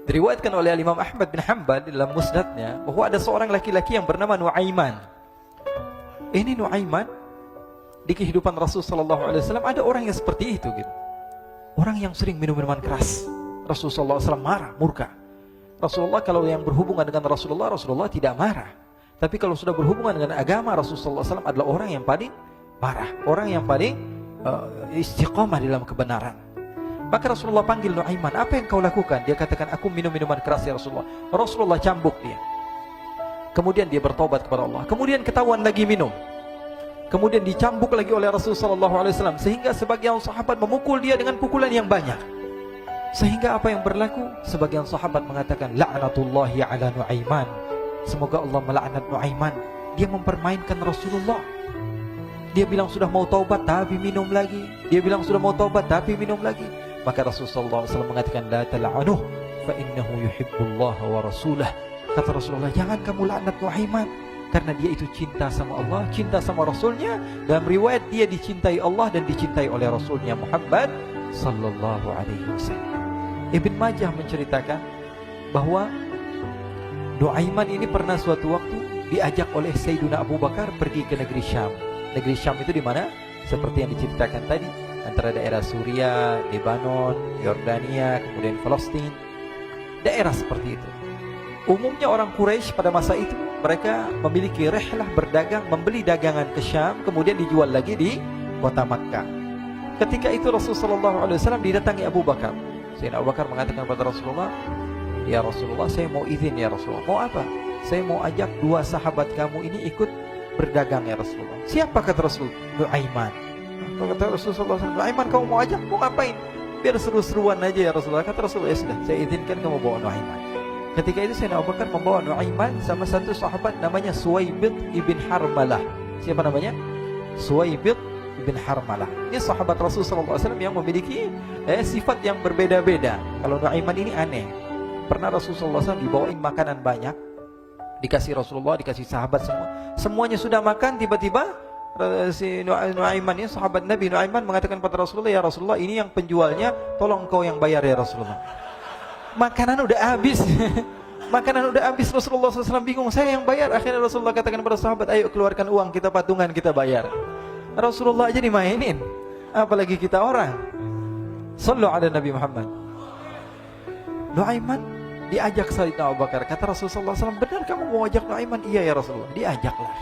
Diriwayatkan oleh Imam Ahmad bin Hanbal dalam musnadnya bahwa ada seorang laki-laki yang bernama Nuaiman. Ini Nuaiman di kehidupan Rasul sallallahu alaihi wasallam ada orang yang seperti itu gitu. Orang yang sering minum minuman keras. Rasul sallallahu alaihi wasallam marah, murka. Rasulullah kalau yang berhubungan dengan Rasulullah tidak marah. Tapi kalau sudah berhubungan dengan agama, Rasul sallallahu alaihi wasallam adalah orang yang paling marah, orang yang paling istiqamah dalam kebenaran. Maka Rasulullah panggil Nuaiman, apa yang kau lakukan? Dia katakan, aku minum minuman keras ya Rasulullah. Rasulullah cambuk dia. Kemudian dia bertobat kepada Allah. Kemudian ketahuan lagi minum. Kemudian dicambuk lagi oleh Rasulullah SAW. Sehingga sebagian sahabat memukul dia dengan pukulan yang banyak. Sehingga apa yang berlaku? Sebagian sahabat mengatakan, la'natullahi ala Nuaiman. Semoga Allah melaknat Nuaiman. Dia mempermainkan Rasulullah. Dia bilang sudah mau taubat tapi minum lagi. Dia bilang sudah mau taubat tapi minum lagi. Maka Rasulullah SAW mengatakan, la tal'anuh fa innahu yuhibbullaha wa rasulah. Kata Rasulullah, jangan kamu laknat Nuaiman, karena dia itu cinta sama Allah, cinta sama Rasulnya. Dalam riwayat dia dicintai Allah dan dicintai oleh Rasulnya Muhammad sallallahu alaihi wasallam. Ibn Majah menceritakan bahwa Nuaiman ini pernah suatu waktu diajak oleh Sayyidina Abu Bakar pergi ke negeri Syam. Negeri Syam itu di mana? Seperti yang diceritakan tadi, antara daerah Suriah, Lebanon, Yordania, kemudian Palestina. Daerah seperti itu. Umumnya orang Quraisy pada masa itu mereka memiliki rihlah berdagang, membeli dagangan ke Syam, kemudian dijual lagi di kota Makkah. Ketika itu Rasulullah SAW didatangi Abu Bakar. Sayyidina Abu Bakar mengatakan kepada Rasulullah, ya Rasulullah, saya mau izin ya Rasulullah. Mau apa? Saya mau ajak dua sahabat kamu ini ikut berdagang ya Rasulullah. Siapa kata Rasul? Nuaiman. Kata Rasulullah SAW, Nuaiman kamu mau ajak? Mau ngapain? Biar seru-seruan aja ya Rasulullah. Kata Rasulullah, ya sudah, saya izinkan kamu bawa Nuaiman. Ketika itu Sayyidina Abu Bakar membawa Nuaiman sama satu sahabat namanya Suwaibid ibn Harmalah. Siapa namanya? Suwaibid ibn Harmalah. Ini sahabat Rasulullah SAW yang memiliki sifat yang berbeda-beda. Kalau Nuaiman ini aneh. Pernah Rasulullah SAW dibawain makanan banyak, dikasih Rasulullah, dikasih sahabat semua. Semuanya sudah makan, tiba-tiba si Nuaiman ini, sahabat Nabi Nuaiman mengatakan kepada Rasulullah, ya Rasulullah, ini yang penjualnya, tolong kau yang bayar ya Rasulullah. Makanan udah habis. Makanan udah habis. Rasulullah SAW bingung, saya yang bayar. Akhirnya Rasulullah katakan kepada sahabat, ayo keluarkan uang, kita patungan, kita bayar. Rasulullah aja dimainin, apalagi kita orang. Sallu ala Nabi Muhammad. Nuaiman diajak Sayyidina Abu Bakar. Kata Rasulullah SAW, benar kamu mau ajak Nuaiman? Iya ya Rasulullah. Diajaklah.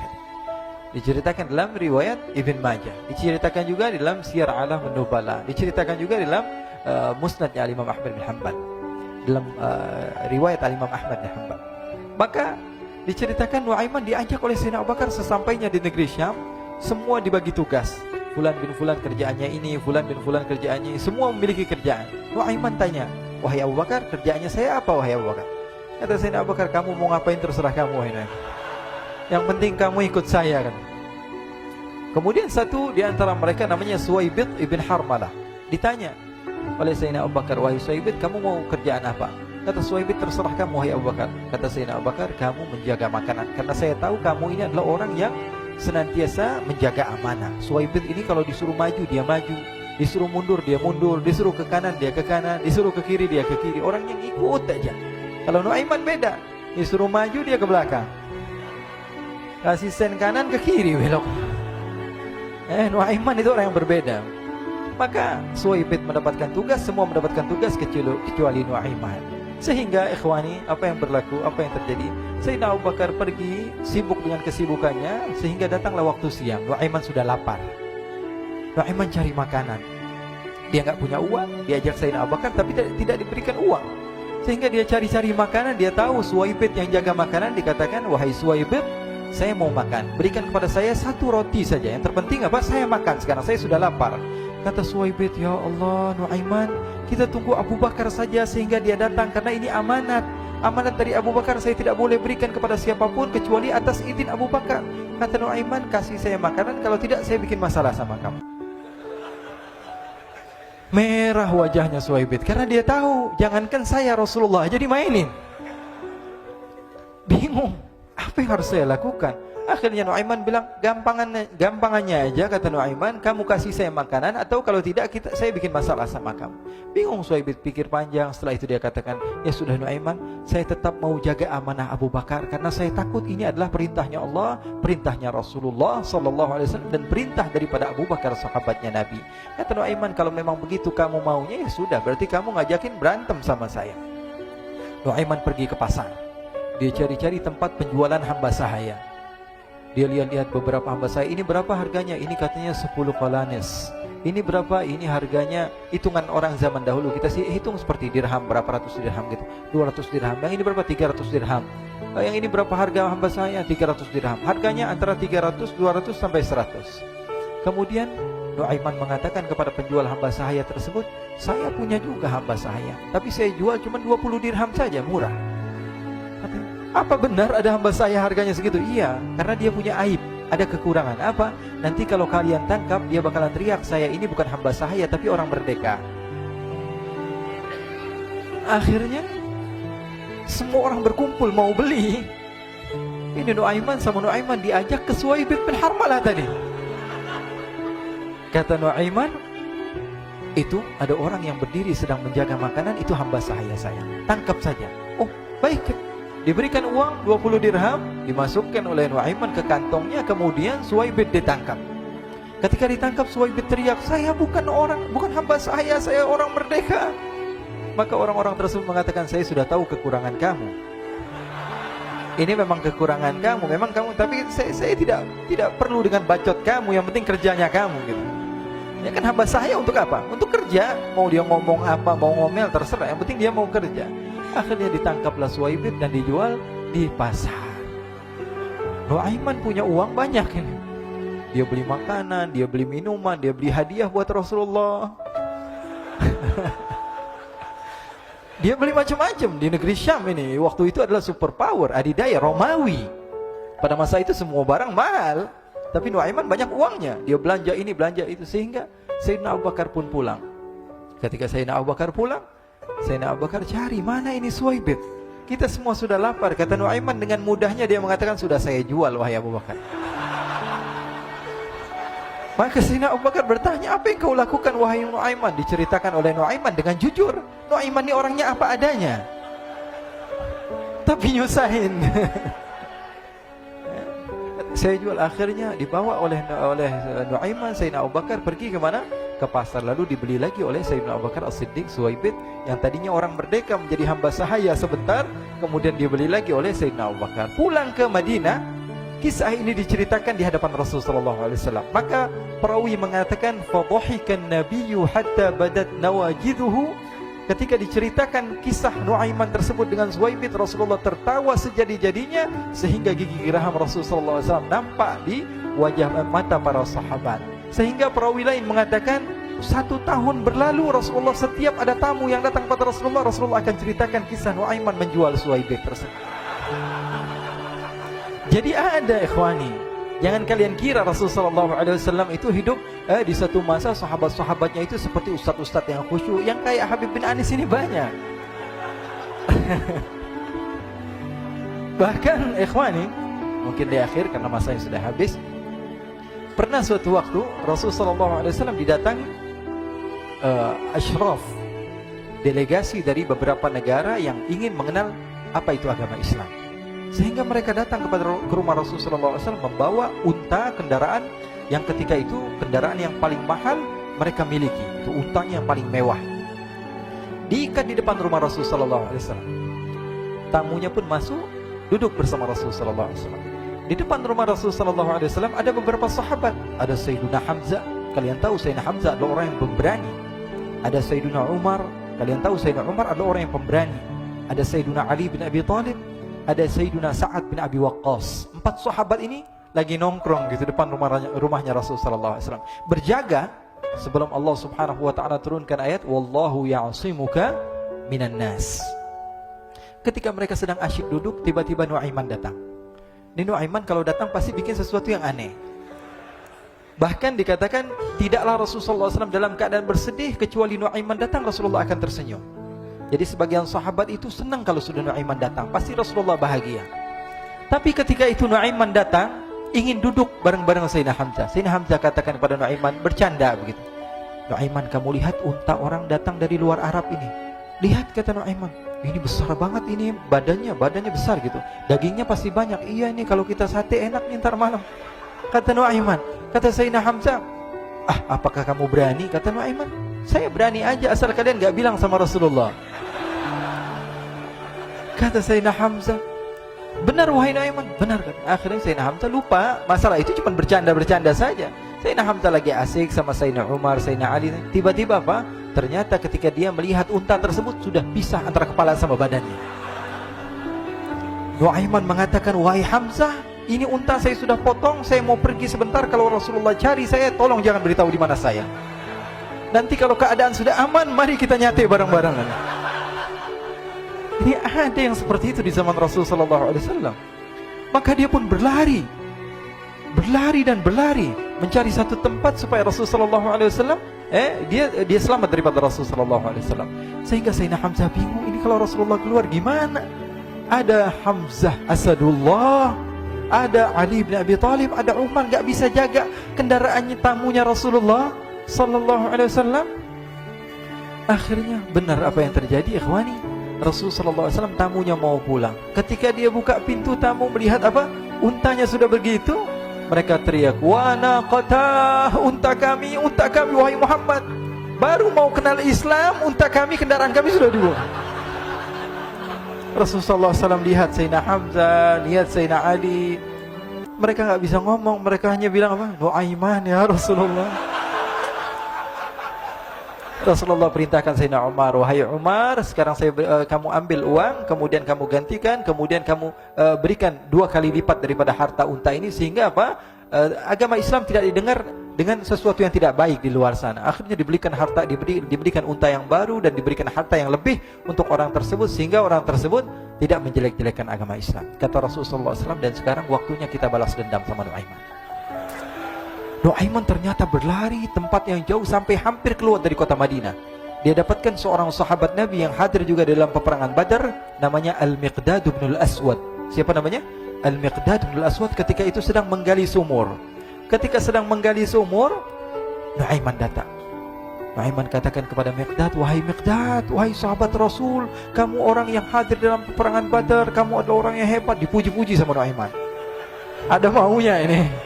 Diceritakan dalam riwayat Ibn Majah, diceritakan juga dalam Siyar A'lam An-Nubala, diceritakan juga dalam musnadnya Imam Ahmad bin Hanbal, dalam riwayat Imam Ahmad bin Hanbal. Maka diceritakan Nuaiman diajak oleh Sayyidina Abu Bakar. Sesampainya di negeri Syam, semua dibagi tugas. Fulan bin Fulan kerjaannya ini, Fulan bin Fulan kerjaannya ini, semua memiliki kerjaan. Nuaiman tanya, wahai Abu Bakar, kerjaannya saya apa wahai Abu Bakar? Kata Sayyidina Abu Bakar, kamu mau ngapain terserah kamu wahai Nuaiman. Yang penting kamu ikut saya kan. Kemudian satu di antara mereka namanya Suwaibid ibn Harmalah. Ditanya oleh Sayyidina Abu Bakar, wahai Suwaibid, kamu mau kerjaan apa? Kata Suwaibid, terserah kamu wahai Abu Bakar. Kata Sayyidina Abu Bakar, kamu menjaga makanan, karena saya tahu kamu ini adalah orang yang senantiasa menjaga amanah. Suwaibid ini kalau disuruh maju dia maju, disuruh mundur dia mundur, disuruh ke kanan dia ke kanan, disuruh ke kiri dia ke kiri. Orang yang ikut aja. Kalau Nuaiman beda, disuruh maju dia ke belakang, kasih sen kanan ke kiri belok. Nuaiman itu orang yang berbeda. Maka Suwaibid mendapatkan tugas, semua mendapatkan tugas kecuali Nuaiman. Sehingga ikhwani, apa yang berlaku, apa yang terjadi? Sayyidina Abu Bakar pergi sibuk dengan kesibukannya, sehingga datanglah waktu siang. Nuaiman sudah lapar. Nuaiman cari makanan. Dia nggak punya uang, diajak Sayyidina Abu Bakar tapi tidak diberikan uang. Sehingga dia cari-cari makanan. Dia tahu Suwaibid yang jaga makanan. Dikatakan, wahai Suwaibid, saya mau makan, berikan kepada saya satu roti saja. Yang terpenting apa? Saya makan sekarang, saya sudah lapar. Kata Suwaibid, ya Allah Nuaiman, kita tunggu Abu Bakar saja sehingga dia datang, karena ini amanat. Amanat dari Abu Bakar, saya tidak boleh berikan kepada siapapun kecuali atas izin Abu Bakar. Kata Nuaiman, kasih saya makanan, kalau tidak saya bikin masalah sama kamu. Merah wajahnya Suwaibid, karena dia tahu, jangankan saya, Rasulullah aja dimainin. Bingung, apa yang harus saya lakukan? Akhirnya Nuaiman bilang, gampangannya aja, kata Nuaiman, kamu kasih saya makanan, atau kalau tidak saya bikin masalah sama kamu. Bingung Suhaib pikir panjang. Setelah itu dia katakan, ya sudah Nuaiman, saya tetap mau jaga amanah Abu Bakar, karena saya takut ini adalah perintahnya Allah, perintahnya Rasulullah SAW, dan perintah daripada Abu Bakar, sahabatnya Nabi. Kata Nuaiman, kalau memang begitu kamu maunya, ya sudah, berarti kamu ngajakin berantem sama saya. Nuaiman pergi ke pasar. Dia cari-cari tempat penjualan hamba sahaya. Dia lihat-lihat beberapa hamba sahaya. Ini berapa harganya? Ini katanya 10 qalanis. Ini berapa? Ini harganya, hitungan orang zaman dahulu, kita sih hitung seperti dirham, berapa ratus dirham gitu, 200 dirham. Yang ini berapa? 300 dirham. Yang ini berapa harga hamba sahaya? 300 dirham. Harganya antara 300, 200 sampai 100. Kemudian Nuaiman mengatakan kepada penjual hamba sahaya tersebut, saya punya juga hamba sahaya, tapi saya jual cuma 20 dirham saja, murah. Apa benar ada hamba saya harganya segitu? Iya, karena dia punya aib, ada kekurangan. Apa? Nanti kalau kalian tangkap, dia bakalan teriak, saya ini bukan hamba sahaya tapi orang merdeka. Akhirnya semua orang berkumpul mau beli. Ini Nuaiman sama Nuaiman diajak ke Suhaib bin Harmalah tadi. Kata Nuaiman, itu ada orang yang berdiri sedang menjaga makanan, itu hamba sahaya saya, tangkap saja. Oh baik. Diberikan uang 20 dirham, dimasukkan oleh Nuaiman ke kantongnya, kemudian Suhaib ditangkap. Ketika ditangkap, Suhaib teriak, saya bukan hamba saya orang merdeka. Maka orang-orang tersebut mengatakan, saya sudah tahu kekurangan kamu. Ini memang kekurangan kamu, memang kamu, tapi saya tidak perlu dengan bacot kamu, yang penting kerjanya kamu gitu. Ya kan hamba saya untuk apa? Untuk kerja. Mau dia ngomong apa, mau ngomel, terserah, yang penting dia mau kerja. Akhirnya ditangkaplah Suhaib dan dijual di pasar. Nuaiman punya uang banyak ini. Dia beli makanan, dia beli minuman, dia beli hadiah buat Rasulullah. Dia beli macam-macam di negeri Syam ini. Waktu itu adalah superpower, adidaya Romawi. Pada masa itu semua barang mahal, tapi Nuaiman banyak uangnya. Dia belanja ini, belanja itu, sehingga Sayyidina Abu Bakar pun pulang. Ketika Sayyidina Abu Bakar pulang, Sayyidina Abu Bakar cari, mana ini Suhaib? Kita semua sudah lapar. Kata Nuaiman dengan mudahnya dia mengatakan, sudah saya jual wahai Abu Bakar. Maka Sayyidina Abu Bakar bertanya, apa yang kau lakukan wahai Nuaiman? Diceritakan oleh Nuaiman dengan jujur. Nuaiman ini orangnya apa adanya, tapi nyusahin. Saya jual. Akhirnya dibawa oleh Nuaiman, Sayyidina Abu Bakar pergi ke mana? Ke pasar. Lalu dibeli lagi oleh Sayyidina Abu Bakar As-Siddiq Suhaib, yang tadinya orang merdeka menjadi hamba sahaya sebentar, kemudian dibeli lagi oleh Sayyidina Abu Bakar. Pulang ke Madinah, kisah ini diceritakan di hadapan Rasulullah SAW. Maka perawi mengatakan, fadhahikan nabiyyu hatta badat nawajiduhu. Ketika diceritakan kisah Nuaiman tersebut dengan Suhaib, Rasulullah tertawa sejadi-jadinya, sehingga gigi geraham Rasulullah SAW nampak di wajah mata para sahabat. Sehingga perawi lain mengatakan, 1 tahun berlalu Rasulullah, setiap ada tamu yang datang pada Rasulullah akan ceritakan kisah Nuaiman menjual Suhaib tersebut. Jadi ada ikhwani, jangan kalian kira Rasulullah SAW itu hidup di satu masa sahabat-sahabatnya itu seperti ustadz-ustadz yang khusyuk, yang kayak Habib bin Anis ini banyak. Bahkan ikhwani, mungkin di akhir karena masanya sudah habis, pernah suatu waktu Rasulullah SAW didatangi asyraf, delegasi dari beberapa negara yang ingin mengenal apa itu agama Islam. Sehingga mereka datang ke rumah Rasulullah SAW membawa unta, kendaraan yang ketika itu kendaraan yang paling mahal mereka miliki. Itu untanya yang paling mewah. Diikat di depan rumah Rasulullah SAW. Tamunya pun masuk, duduk bersama Rasulullah SAW. Di depan rumah Rasulullah SAW ada beberapa sahabat. Ada Sayyiduna Hamzah. Kalian tahu Sayyidina Hamzah adalah orang yang pemberani. Ada Sayyiduna Umar. Kalian tahu Sayyidina Umar adalah orang yang pemberani. Ada Sayyiduna Ali bin Abi Thalib. Ada Sayyiduna Sa'ad bin Abi Waqqas. 4 sahabat ini lagi nongkrong gitu depan rumahnya Rasulullah SAW, berjaga sebelum Allah Subhanahu wa taala turunkan ayat wallahu ya'simuka minan nas. Ketika mereka sedang asyik duduk, tiba-tiba Nuaiman datang. Ini Nuaiman kalau datang pasti bikin sesuatu yang aneh. Bahkan dikatakan tidaklah Rasulullah SAW dalam keadaan bersedih, kecuali Nuaiman datang Rasulullah akan tersenyum. Jadi sebagian sahabat itu senang kalau sudah Nuaiman datang, pasti Rasulullah bahagia. Tapi ketika itu Nuaiman datang, ingin duduk bareng-bareng Sayyidina Hamzah. Sayyidina Hamzah katakan kepada Nuaiman, bercanda begitu. Nuaiman, kamu lihat unta orang datang dari luar Arab ini. Lihat, kata Nuaiman, ini besar banget, ini badannya besar gitu. Dagingnya pasti banyak. Iya, ini kalau kita sate enak nih ntar malam. Kata Nuaiman. Kata Sayyidina Hamzah, apakah kamu berani? Kata Nuaiman, saya berani aja asal kalian gak bilang sama Rasulullah. Kata Sayyidina Hamzah, benar wahai Nuaiman, benar kan? Akhirnya Sayyidina Hamzah lupa masalah itu, cuma bercanda-bercanda saja. Sayyidina Hamzah lagi asik sama Sayyidina Umar, Sayyidina Ali. Tiba-tiba apa? Ternyata ketika dia melihat unta tersebut sudah pisah antara kepala sama badannya. Nuaiman mengatakan, wahai Hamzah, ini unta saya sudah potong, saya mau pergi sebentar. Kalau Rasulullah cari saya, tolong jangan beritahu di mana saya. Nanti kalau keadaan sudah aman, mari kita nyate bareng-bareng. Ini ada yang seperti itu di zaman Rasulullah SAW. Maka dia pun berlari dan berlari mencari satu tempat supaya Rasulullah SAW dia selamat daripada Rasulullah SAW. Sehingga Sayyidina Hamzah bingung, ini kalau Rasulullah keluar gimana? Ada Hamzah Asadullah, ada Ali bin Abi Thalib, ada Umar, gak bisa jaga kendaraannya, tamunya Rasulullah Sallallahu Alaihi Wasallam. Akhirnya benar apa yang terjadi, ikhwani. Rasulullah SAW tamunya mau pulang. Ketika dia buka pintu, tamu melihat apa? Untanya sudah begitu. Mereka teriak, wa naqatah, unta kami wahai Muhammad. Baru mau kenal Islam, unta kami, kendaraan kami sudah dibuang. Rasulullah SAW lihat Sayyidina Hamzah, lihat Sayyidina Ali. Mereka gak bisa ngomong, mereka hanya bilang apa? Nuaiman ya Rasulullah. Rasulullah perintahkan Sayyidina Umar, wahai Umar, sekarang kamu ambil uang, kemudian kamu gantikan, kemudian kamu berikan 2 kali lipat daripada harta unta ini, sehingga apa? Agama Islam tidak didengar dengan sesuatu yang tidak baik di luar sana. Akhirnya diberikan harta, diberikan unta yang baru dan diberikan harta yang lebih untuk orang tersebut, sehingga orang tersebut tidak menjelek-jelekan agama Islam. Kata Rasulullah SAW, dan sekarang waktunya kita balas dendam sama Nuaiman. Nuaiman ternyata berlari tempat yang jauh sampai hampir keluar dari kota Madinah. Dia dapatkan seorang sahabat Nabi yang hadir juga dalam peperangan Badar, namanya Al-Miqdad bin Al-Aswad. Siapa namanya? Al-Miqdad bin Al-Aswad ketika itu sedang menggali sumur. Ketika sedang menggali sumur, Nuaiman datang. Nuaiman katakan kepada Miqdad, wahai Miqdad, wahai sahabat Rasul, kamu orang yang hadir dalam peperangan Badar, kamu adalah orang yang hebat. Dipuji-puji sama Nuaiman. Ada maunya ini.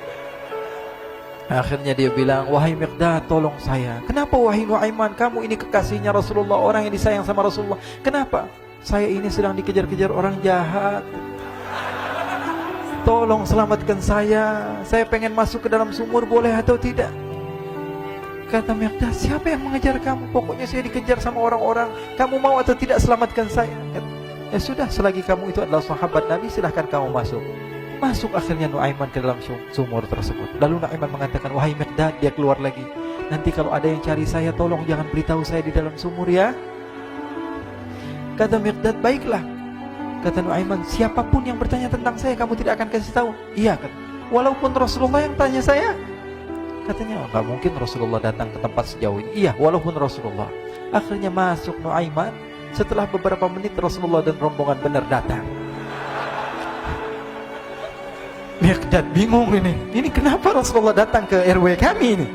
Akhirnya dia bilang, wahai Miqdad, tolong saya. Kenapa wahai Nuaiman, kamu ini kekasihnya Rasulullah, orang yang disayang sama Rasulullah. Kenapa? Saya ini sedang dikejar-kejar orang jahat. Tolong selamatkan saya. Saya pengen masuk ke dalam sumur, boleh atau tidak? Kata Miqdad, siapa yang mengejar kamu? Pokoknya saya dikejar sama orang-orang. Kamu mau atau tidak selamatkan saya? Ya sudah, selagi kamu itu adalah sahabat Nabi, silahkan kamu masuk. Masuk akhirnya Nuaiman ke dalam sumur tersebut. Lalu Nuaiman mengatakan, wahai Miqdad, dia keluar lagi. Nanti kalau ada yang cari saya, tolong jangan beritahu saya di dalam sumur ya. Kata Miqdad, baiklah. Kata Nuaiman, siapapun yang bertanya tentang saya, kamu tidak akan kasih tahu. Iya, kan? Walaupun Rasulullah yang tanya saya. Katanya, nggak mungkin Rasulullah datang ke tempat sejauh ini. Iya, walaupun Rasulullah. Akhirnya masuk Nuaiman. Setelah beberapa menit, Rasulullah dan rombongan benar datang. Miqdad bingung ini. Ini kenapa Rasulullah datang ke RW kami ini?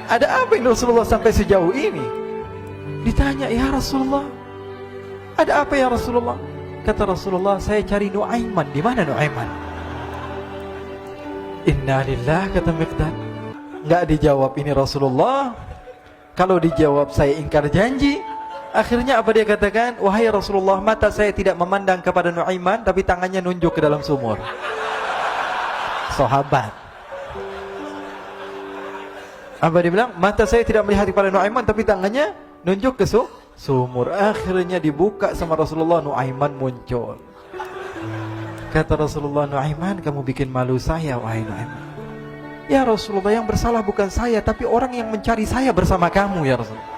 Ada apa ini Rasulullah sampai sejauh ini? Ditanya, ya Rasulullah, ada apa ya Rasulullah? Kata Rasulullah, saya cari Nuaiman. Di mana Nuaiman? Innalillah, kata Miqdad. Nggak dijawab ini Rasulullah. Kalau dijawab saya ingkar janji. Akhirnya apa dia katakan? Wahai Rasulullah, mata saya tidak memandang kepada Nuaiman, tapi tangannya nunjuk ke dalam sumur. Sahabat. Apa dia bilang? Mata saya tidak melihat kepada Nuaiman, tapi tangannya nunjuk ke sumur. Akhirnya dibuka sama Rasulullah, Nuaiman muncul. Kata Rasulullah, Nuaiman, kamu bikin malu saya, wahai Nuaiman. Ya Rasulullah, yang bersalah bukan saya, tapi orang yang mencari saya bersama kamu, ya Rasulullah.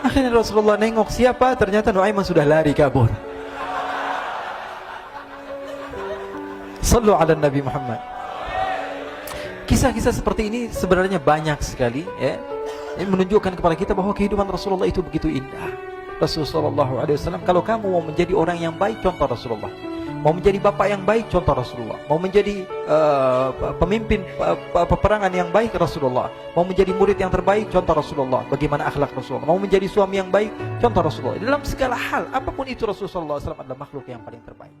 Akhirnya Rasulullah nengok, siapa? Ternyata Nuaiman sudah lari kabur. Sallu ala Nabi Muhammad. Kisah-kisah seperti ini sebenarnya banyak sekali, ya. Ini menunjukkan kepada kita bahwa kehidupan Rasulullah itu begitu indah. Rasulullah SAW, kalau kamu mau menjadi orang yang baik, contoh Rasulullah. Mau menjadi bapak yang baik, contoh Rasulullah. Mau menjadi pemimpin peperangan yang baik, Rasulullah. Mau menjadi murid yang terbaik, contoh Rasulullah. Bagaimana akhlak Rasulullah. Mau menjadi suami yang baik, contoh Rasulullah. Dalam segala hal, apapun itu Rasulullah SAW adalah makhluk yang paling terbaik.